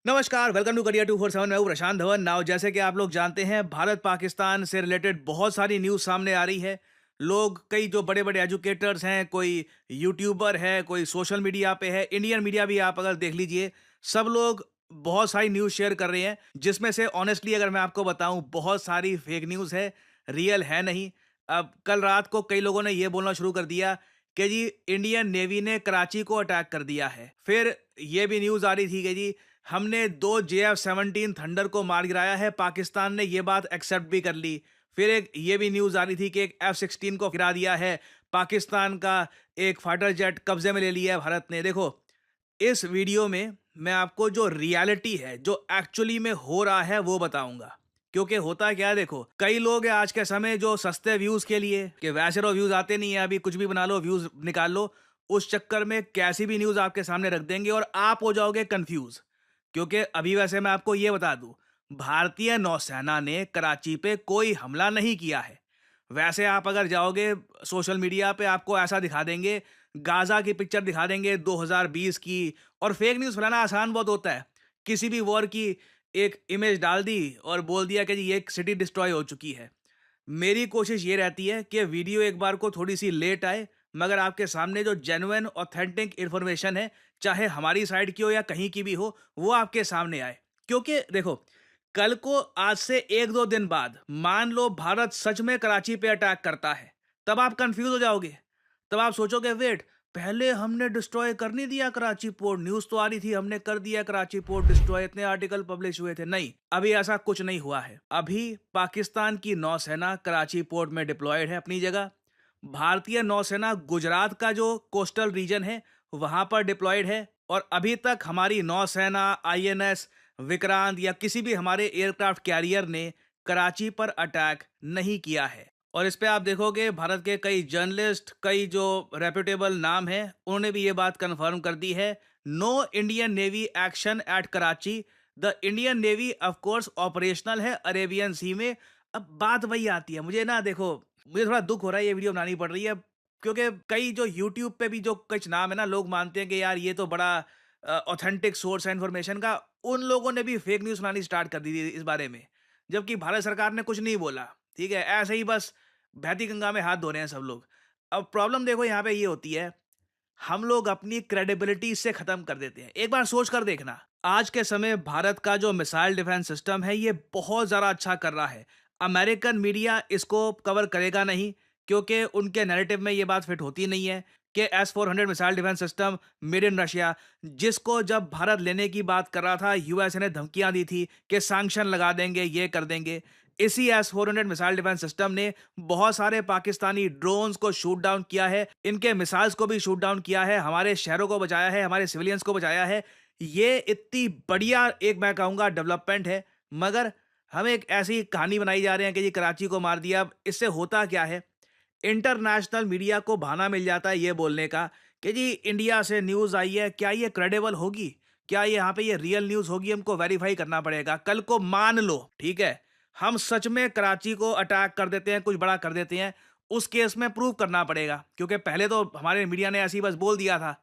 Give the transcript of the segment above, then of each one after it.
नमस्कार, welcome to career 247। मैं हूं प्रशांत धवन। नाउ जैसे कि आप लोग जानते हैं, भारत पाकिस्तान से रिलेटेड बहुत सारी न्यूज़ सामने आ रही है। लोग, कई जो बड़े बड़े एजुकेटर्स हैं, कोई यूट्यूबर है, कोई सोशल मीडिया पे है, इंडियन मीडिया भी आप अगर देख लीजिए, सब लोग बहुत सारी न्यूज़ शेयर कर रहे हैं, जिसमें से ऑनेस्टली अगर मैं आपको बताऊं, बहुत सारी फेक न्यूज़ है, रियल है नहीं। अब कल रात को कई लोगों ने ये बोलना शुरू कर दिया कि जी इंडियन नेवी ने कराची को अटैक कर दिया है। फिर ये भी न्यूज़ आ रही थी कि जी हमने 2 JF-17 थंडर को मार गिराया है। पाकिस्तान ने ये बात एक्सेप्ट भी कर ली। फिर एक ये भी न्यूज़ आ रही थी कि एक F-16 को गिरा दिया है। पाकिस्तान का एक फाइटर जेट कब्जे में ले लिया है भारत ने। देखो, इस वीडियो में मैं आपको जो रियलिटी है, जो एक्चुअली में हो रहा है, वो बताऊंगा। क्योंकि होता क्या है, देखो, कई लोग हैं आज के समय जो सस्ते व्यूज के लिए, कि वैसे तो व्यूज आते नहीं है, अभी कुछ भी बना लो, व्यूज निकाल लो, उस चक्कर में कैसी भी न्यूज आपके सामने रख देंगे और आप हो जाओगे कंफ्यूज। क्योंकि अभी वैसे मैं आपको ये बता दूं, भारतीय नौसेना ने कराची पे कोई हमला नहीं किया है। वैसे आप अगर जाओगे सोशल मीडिया पे, आपको ऐसा दिखा देंगे, गाजा की पिक्चर दिखा देंगे 2020 की। और फेक न्यूज़ फैलाना आसान बहुत होता है। किसी भी वॉर की एक इमेज डाल दी और बोल दिया कि जी ये सिटी डिस्ट्रॉय हो चुकी है। मेरी कोशिश ये रहती है कि वीडियो एक बार को थोड़ी सी लेट आए, मगर आपके सामने जो जेन्युइन ऑथेंटिक इन्फॉर्मेशन है, चाहे हमारी साइड की हो या कहीं की भी हो, वो आपके सामने आए। क्योंकि देखो, कल को आज से एक दो दिन बाद मान लो भारत सच में कराची पे अटैक करता है, तब आप कंफ्यूज हो जाओगे। तब आप सोचोगे, वेट, पहले हमने डिस्ट्रॉय कर नहीं दिया कराची पोर्ट? न्यूज तो आ रही थी हमने कर दिया कराची पोर्ट डिस्ट्रॉय, इतने आर्टिकल पब्लिश हुए थे। नहीं, अभी ऐसा कुछ नहीं हुआ है। अभी पाकिस्तान की नौसेना कराची पोर्ट में डिप्लॉयड है अपनी जगह। भारतीय नौसेना गुजरात का जो कोस्टल रीजन है, वहां पर डिप्लॉयड है। और अभी तक हमारी नौसेना, INS विक्रांत या किसी भी हमारे एयरक्राफ्ट कैरियर ने कराची पर अटैक नहीं किया है। और इस पे आप देखोगे, भारत के कई जर्नलिस्ट, कई जो रेप्यूटेबल नाम हैं, उन्होंने भी ये बात कंफर्म कर दी है। No Indian navy action at Karachi. The Indian navy of course operational है अरेबियन सी में। अब बात वही आती है, मुझे ना, देखो, मुझे थोड़ा दुख हो रहा है, ये वीडियो बनानी पड़ रही है। क्योंकि कई जो यूट्यूब पे भी जो कुछ नाम है ना, लोग मानते हैं कि यार ये तो बड़ा ऑथेंटिक सोर्स है इन्फॉर्मेशन का। उन लोगों ने भी फेक न्यूज़ बनानी स्टार्ट कर दी थी इस बारे में, जबकि भारत सरकार ने कुछ नहीं बोला। ठीक है, ऐसे ही बस बहती गंगा में हाथ धो रहे हैं सब लोग। अब प्रॉब्लम देखो यहाँ पे ये होती है, हम लोग अपनी क्रेडिबिलिटी इससे खत्म कर देते हैं। एक बार सोच कर देखना, आज के समय भारत का जो मिसाइल डिफेंस सिस्टम है, ये बहुत ज़्यादा अच्छा कर रहा है। अमेरिकन मीडिया इसको कवर करेगा नहीं, क्योंकि उनके नैरेटिव में ये बात फिट होती नहीं है कि S-400 missile defence system made in Russia, जिसको जब भारत लेने की बात कर रहा था, यूएसए ने धमकियां दी थी कि सैंक्शन लगा देंगे, ये कर देंगे। इसी S-400 मिसाइल डिफेंस सिस्टम ने बहुत सारे पाकिस्तानी ड्रोन्स को शूट डाउन किया है, इनके मिसाइल्स को भी शूट डाउन किया है, हमारे शहरों को बचाया है, हमारे सिविलियंस को बचाया है। ये इतनी बढ़िया, एक मैं कहूँगा, डेवलपमेंट है। मगर हम एक ऐसी कहानी बनाई जा रहे हैं कि जी कराची को मार दिया। अब इससे होता क्या है, इंटरनेशनल मीडिया को बहाना मिल जाता है ये बोलने का कि जी इंडिया से न्यूज़ आई है, क्या ये क्रेडिबल होगी? क्या ये यहाँ पे ये रियल न्यूज़ होगी? हमको वेरीफाई करना पड़ेगा। कल को मान लो, ठीक है, हम सच में कराची को अटैक कर देते हैं, कुछ बड़ा कर देते हैं, उस केस में प्रूव करना पड़ेगा। क्योंकि पहले तो हमारे मीडिया ने ऐसे ही बस बोल दिया था,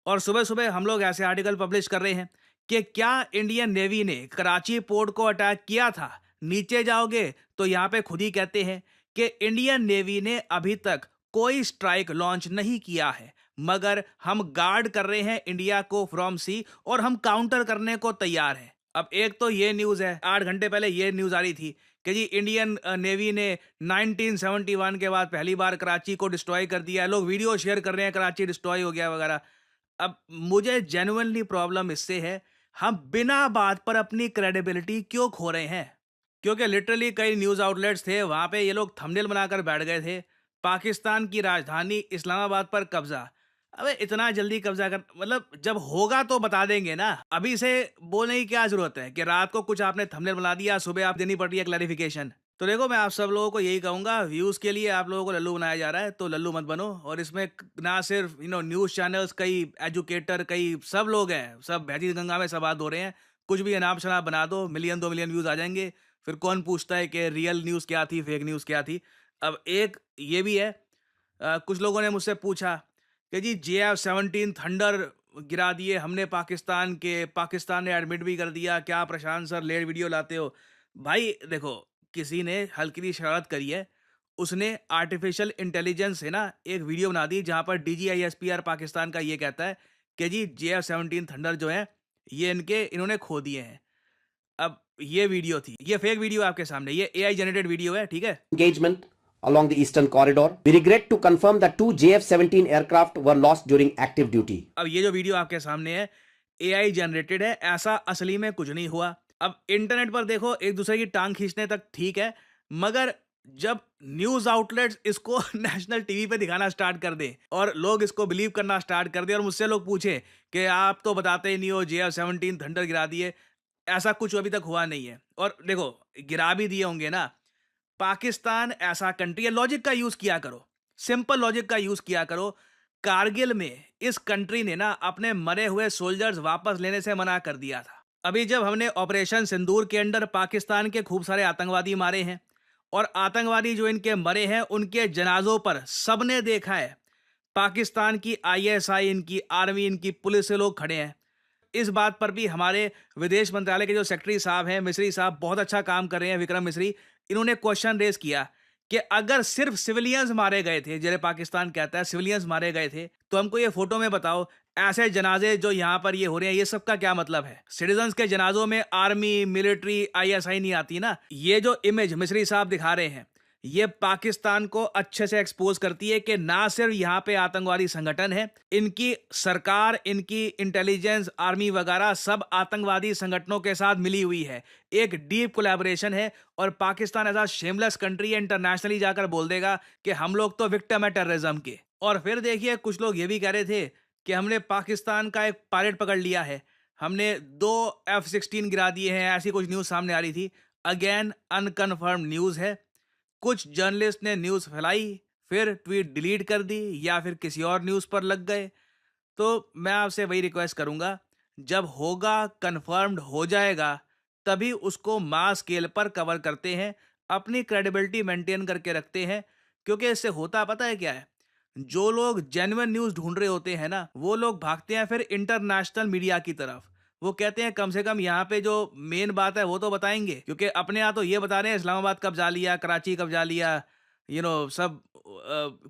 और सुबह-सुबह हम लोग ऐसे आर्टिकल पब्लिश कर रहे हैं कि क्या इंडियन नेवी ने कराची पोर्ट को अटैक किया था? नीचे जाओगे तो यहाँ पे खुद ही कहते हैं कि इंडियन नेवी ने अभी तक कोई स्ट्राइक लॉन्च नहीं किया है, मगर हम गार्ड कर रहे हैं इंडिया को फ्रॉम सी, और हम काउंटर करने को तैयार हैं। अब एक तो ये न्यूज़ है, 8 घंटे पहले ये न्यूज़ आ रही थी कि जी इंडियन नेवी ने 1971 के बाद पहली बार कराची को डिस्ट्रॉय कर दिया है। लोग वीडियो शेयर कर रहे हैं, कराची डिस्ट्रॉय हो गया वगैरह। अब मुझे जेन्युइनली प्रॉब्लम इससे है, हम बिना बात पर अपनी क्रेडिबिलिटी क्यों खो रहे हैं? क्योंकि लिटरली कई न्यूज़ आउटलेट्स थे, वहाँ पे ये लोग थंबनेल बनाकर बैठ गए थे, पाकिस्तान की राजधानी इस्लामाबाद पर कब्ज़ा। अबे इतना जल्दी कब्ज़ा कर, मतलब जब होगा तो बता देंगे ना, अभी से बोलने की क्या ज़रूरत है कि रात को कुछ आपने थंबनेल बना दिया, सुबह आप देनी पड़ रही है क्लैरिफिकेशन। तो देखो, मैं आप सब लोगों को यही कहूँगा, व्यूज़ के लिए आप लोगों को लल्लू बनाया जा रहा है, तो लल्लू मत बनो। और इसमें ना सिर्फ न्यूज़ चैनल्स, कई एजुकेटर, कई सब लोग हैं, सब बहती गंगा में सब हाथ धो रहे हैं। कुछ भी अनाप शनाप बना दो, मिलियन 2 मिलियन व्यूज़ आ जाएंगे। फिर कौन पूछता है कि रियल न्यूज़ क्या थी, फेक न्यूज़ क्या थी? अब एक ये भी है, कुछ लोगों ने मुझसे पूछा कि जी JF-17 थंडर गिरा दिए हमने पाकिस्तान ने एडमिट भी कर दिया, क्या प्रशांत सर लेट वीडियो लाते हो। भाई देखो, किसी ने हल्की सी शरारत करी है, उसने आर्टिफिशियल इंटेलिजेंस से ना एक वीडियो बना दी जहां पर DGISPR पाकिस्तान का ये कहता है कि जी JF-17 थंडर जो है ये इन्होंने खो दिए हैं। अब ये वीडियो थी, ये फेक वीडियो आपके सामने, ये AI जनरेटेड वीडियो है, ठीक है। Engagement along the eastern corridor. We regret to confirm that 2 JF-17 aircraft were lost during active duty. अब ये जो वीडियो आपके सामने है AI जनरेटेड है, ऐसा असली में कुछ नहीं हुआ। अब इंटरनेट पर देखो एक दूसरे की टांग खींचने तक ठीक है, मगर जब न्यूज आउटलेट्स इसको नेशनल टीवी पे दिखाना स्टार्ट कर दे और लोग इसको बिलीव करना स्टार्ट कर दे और मुझसे लोग पूछे कि आप तो बताते ही नहीं हो, JF-17 थंडर गिरा दिए, ऐसा कुछ अभी तक हुआ नहीं है। और देखो, गिरा भी दिए होंगे ना, पाकिस्तान ऐसा कंट्री है, लॉजिक का यूज किया करो, सिंपल लॉजिक का यूज किया करो। कारगिल में इस कंट्री ने ना अपने मरे हुए सोल्जर्स वापस लेने से मना कर दिया था। अभी जब हमने ऑपरेशन सिंदूर के अंडर पाकिस्तान के खूब सारे आतंकवादी मारे हैं और आतंकवादी जो इनके मरे हैं उनके जनाजों पर सबने देखा है, पाकिस्तान की ISI, इनकी आर्मी, इनकी पुलिस से लोग खड़े हैं। इस बात पर भी हमारे विदेश मंत्रालय के जो सेक्रेटरी साहब हैं, मिस्री साहब, बहुत अच्छा काम कर रहे हैं, विक्रम मिस्री, इन्होंने क्वेश्चन रेज किया कि अगर सिर्फ सिविलियंस मारे गए थे, जैसे पाकिस्तान कहता है सिविलियंस मारे गए थे, तो हमको ये फोटो में बताओ, ऐसे जनाजे जो यहाँ पर ये हो रहे हैं, ये सब का क्या मतलब है? सिटीजन्स के जनाजों में आर्मी, मिलिट्री, ISI नहीं आती ना। ये जो इमेज मिस्री साहब दिखा रहे हैं, ये पाकिस्तान को अच्छे से एक्सपोज करती है कि ना सिर्फ यहाँ पे आतंकवादी संगठन है, इनकी सरकार, इनकी इंटेलिजेंस, आर्मी वगैरह सब आतंकवादी संगठनों के साथ मिली हुई है, एक डीप कोलैबोरेशन है। और पाकिस्तान ऐसा शेमलेस कंट्री है, इंटरनेशनली जाकर बोल देगा कि हम लोग तो विक्टिम है टेररिज्म के। और फिर देखिए, कुछ लोग ये भी कह रहे थे कि हमने पाकिस्तान का एक पायलट पकड़ लिया है, हमने 2 F-16 गिरा दिए हैं, ऐसी कुछ न्यूज सामने आ रही थी। अगेन अनकन्फर्म न्यूज है। कुछ जर्नलिस्ट ने न्यूज फैलाई, फिर ट्वीट डिलीट कर दी या फिर किसी और न्यूज पर लग गए। तो मैं आपसे वही रिक्वेस्ट करूंगा, जब होगा, कंफर्म्ड हो जाएगा, तभी उसको मास स्केल पर कवर करते हैं, अपनी क्रेडिबिलिटी मेंटेन करके रखते हैं। क्योंकि इससे होता पता है क्या है, जो लोग जेन्युइन न्यूज ढूंढ रहे होते हैं ना, वो लोग भागते हैं फिर इंटरनेशनल मीडिया की तरफ। वो कहते हैं कम से कम यहाँ पे जो मेन बात है वो तो बताएंगे, क्योंकि अपने यहाँ तो ये बता रहे हैं इस्लामाबाद कब्जा लिया, कराची कब्जा लिया, सब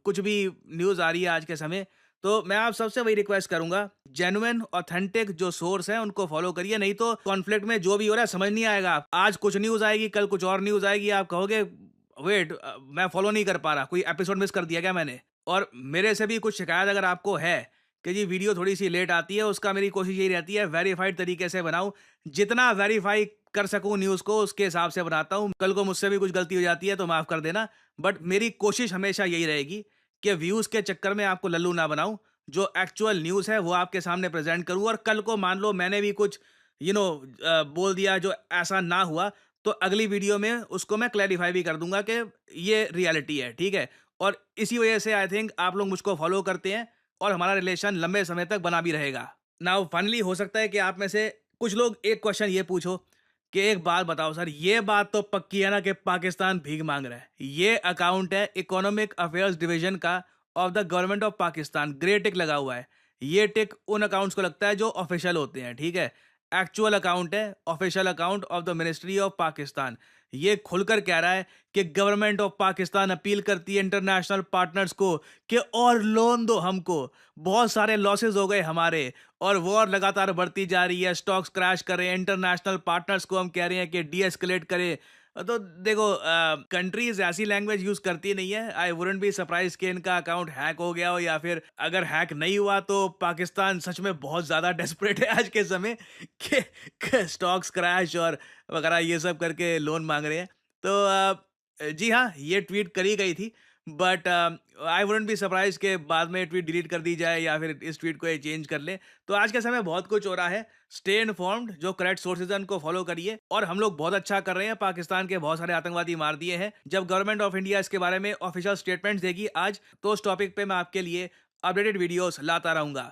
कुछ भी न्यूज़ आ रही है आज के समय। तो मैं आप सबसे वही रिक्वेस्ट करूंगा, जेन्युइन ऑथेंटिक जो सोर्स है उनको फॉलो करिए, नहीं तो कॉन्फ्लिक्ट में जो भी हो रहा है समझ नहीं आएगा। आज कुछ न्यूज़ आएगी, कल कुछ और न्यूज़ आएगी, आप कहोगे वेट, मैं फॉलो नहीं कर पा रहा, कोई एपिसोड मिस कर दिया क्या मैंने। और मेरे से भी कुछ शिकायत अगर आपको है कि जी वीडियो थोड़ी सी लेट आती है, उसका मेरी कोशिश यही रहती है वेरीफाइड तरीके से बनाऊं, जितना वेरीफाई कर सकूं न्यूज़ को उसके हिसाब से बनाता हूं। कल को मुझसे भी कुछ गलती हो जाती है तो माफ़ कर देना, बट मेरी कोशिश हमेशा यही रहेगी कि व्यूज़ के चक्कर में आपको लल्लू ना बनाऊं, जो एक्चुअल न्यूज़ है वो आपके सामने प्रेजेंट करूं। और कल को मान लो मैंने भी कुछ बोल दिया जो ऐसा ना हुआ, तो अगली वीडियो में उसको मैं क्लैरिफाई भी कर दूंगा कि ये रियलिटी है, ठीक है। और इसी वजह से आई थिंक आप लोग मुझको फॉलो करते हैं और हमारा रिलेशन लंबे समय तक बना भी रहेगा। नाउ फाइनली हो सकता है कि आप में से कुछ लोग एक क्वेश्चन ये पूछो कि एक बात बताओ सर, ये बात तो पक्की है ना कि पाकिस्तान भीख मांग रहा है? ये अकाउंट है इकोनॉमिक अफेयर्स डिवीजन का of the government of Pakistan, grey tick लगा हुआ है। ये टिक उन अकाउंट्स को लगता है जो ऑफिशियल होते हैं, ठीक है। एक्चुअल अकाउंट है, official account of the ministry of Pakistan. ये खुलकर कह रहा है कि गवर्नमेंट ऑफ पाकिस्तान अपील करती है इंटरनेशनल पार्टनर्स को कि और लोन दो हमको, बहुत सारे लॉसेस हो गए हमारे और वॉर लगातार बढ़ती जा रही है, स्टॉक्स क्रैश कर रहे हैं। इंटरनेशनल पार्टनर्स को हम कह रहे हैं कि डी एस्केलेट करें। तो देखो, कंट्रीज ऐसी लैंग्वेज यूज करती नहीं है। आई वुडंट बी सरप्राइज कि इनका अकाउंट हैक हो गया हो, या फिर अगर हैक नहीं हुआ तो पाकिस्तान सच में बहुत ज्यादा डेस्परेट है आज के समय कि स्टॉक्स क्रैश और वगैरह ये सब करके लोन मांग रहे हैं। तो जी हाँ, ये ट्वीट करी गई थी, but I wouldn't be surprise के बाद में ट्वीट डिलीट कर दी जाए या फिर इस ट्वीट को ये चेंज कर ले। तो आज के समय बहुत कुछ हो रहा है। स्टे इन्फॉर्म्ड, जो करेक्ट सोर्सेज हैं उनको फॉलो करिए। और हम लोग बहुत अच्छा कर रहे हैं, पाकिस्तान के बहुत सारे आतंकवादी मार दिए हैं। जब गवर्नमेंट ऑफ इंडिया इसके बारे में ऑफिशियल स्टेटमेंट्स देगी आज, तो उस टॉपिक पे मैं आपके लिए अपडेटेड वीडियोस लाता रहूंगा।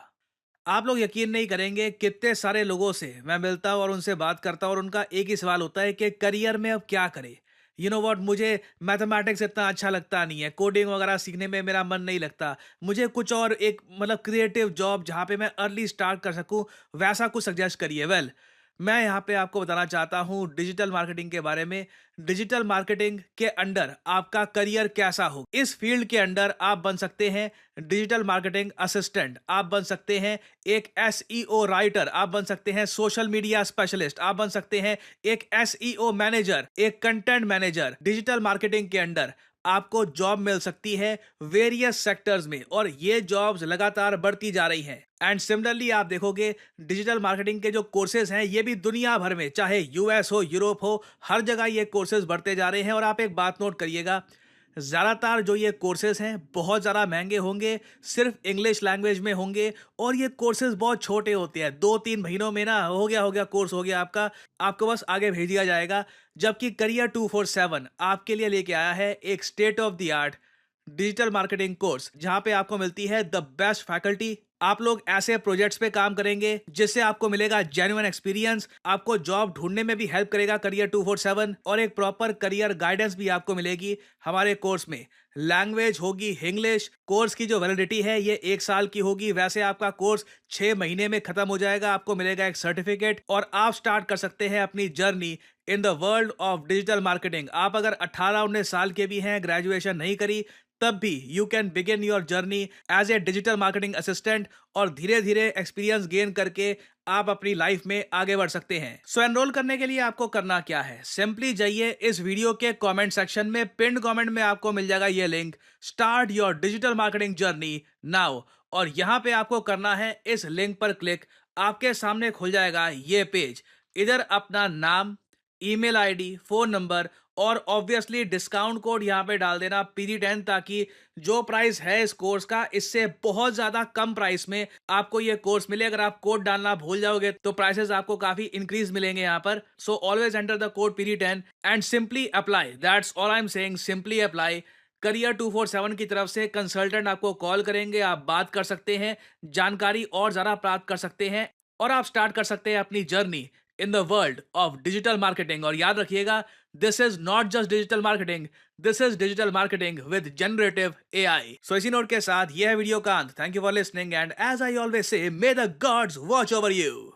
आप लोग यकीन नहीं करेंगे कितने सारे लोगों से मैं मिलता हूँ और उनसे बात करता हूँ और उनका एक ही सवाल होता है कि करियर में अब क्या करें, यू नो व्हाट, मुझे मैथमेटिक्स इतना अच्छा लगता नहीं है, कोडिंग वगैरह सीखने में मेरा मन नहीं लगता। मुझे कुछ और एक मतलब क्रिएटिव जॉब जहाँ पे मैं अर्ली स्टार्ट कर सकूँ, वैसा कुछ सजेस्ट करिए। वेल, मैं यहाँ पे आपको बताना चाहता हूँ डिजिटल मार्केटिंग के बारे में। डिजिटल मार्केटिंग के अंडर आपका करियर कैसा हो, इस फील्ड के अंडर आप बन सकते हैं डिजिटल मार्केटिंग असिस्टेंट, आप बन सकते हैं एक एसईओ राइटर, आप बन सकते हैं सोशल मीडिया स्पेशलिस्ट, आप बन सकते हैं एक एसईओ मैनेजर, एक कंटेंट मैनेजर। डिजिटल मार्केटिंग के अंडर आपको जॉब मिल सकती है वेरियस सेक्टर्स में, और ये जॉब्स लगातार बढ़ती जा रही हैं। एंड सिमिलरली आप देखोगे डिजिटल मार्केटिंग के जो कोर्सेज हैं ये भी दुनिया भर में, चाहे यूएस हो, यूरोप हो, हर जगह ये कोर्सेज बढ़ते जा रहे हैं। और आप एक बात नोट करिएगा, ज़्यादातर जो ये कोर्सेज हैं बहुत ज़्यादा महंगे होंगे, सिर्फ इंग्लिश लैंग्वेज में होंगे, और ये कोर्सेज बहुत छोटे होते हैं। 2-3 महीनों में ना हो गया कोर्स हो गया आपका, आपको बस आगे भेज दिया जाएगा। जबकि करियर 247 आपके लिए लेके आया है एक state of the art digital marketing course, जहां पे आपको मिलती है द बेस्ट फैकल्टी। आप लोग ऐसे प्रोजेक्ट्स पे काम करेंगे जिससे आपको मिलेगा जेन्युइन एक्सपीरियंस, आपको जॉब ढूंढने में भी हेल्प करेगा करियर 247, और एक प्रॉपर करियर गाइडेंस भी आपको मिलेगी हमारे कोर्स में। लैंग्वेज होगी इंग्लिश। कोर्स की जो वैलिडिटी है ये 1 साल की होगी। वैसे आपका कोर्स 6 महीने में खत्म हो जाएगा, आपको मिलेगा एक सर्टिफिकेट, और आप स्टार्ट कर सकते हैं अपनी journey in the world of digital marketing. आप अगर 18-19 साल के भी हैं, ग्रेजुएशन नहीं करी, तब भी you can begin your journey as a digital marketing assistant, और धीरे धीरे एक्सपीरियंस गेन करके आप अपनी लाइफ में आगे बढ़ सकते हैं। सो एनरोल करने के लिए आपको करना क्या है, सिंपली जाइए इस वीडियो के कमेंट सेक्शन में, पिन्ड कमेंट में आपको मिल जाएगा ये link, start your digital marketing journey now. और यहाँ पे आपको करना है इस लिंक पर क्लिक, आपके सामने खुल जाएगा ये पेज। इधर अपना नाम, ईमेल आईडी, फोन नंबर, और ऑब्वियसली डिस्काउंट कोड यहाँ पे डाल देना PD10, ताकि जो प्राइस है इस कोर्स का इससे बहुत ज्यादा कम प्राइस में आपको ये कोर्स मिले। अगर आप कोड डालना भूल जाओगे तो प्राइसेस आपको काफी इंक्रीज मिलेंगे यहाँ पर। So always enter the code PD10 and simply apply, that's all I am saying, simply apply. Career 247 की तरफ से कंसल्टेंट आपको कॉल करेंगे, आप बात कर सकते हैं, जानकारी और ज्यादा प्राप्त कर सकते हैं, और आप स्टार्ट कर सकते हैं अपनी journey in the world of digital marketing. और याद रखिएगा, this is not just digital marketing, this is digital marketing with generative AI। So इसी नोट के साथ यह है वीडियो का अंत। Thank you for listening, and as I always say, may the gods watch over you.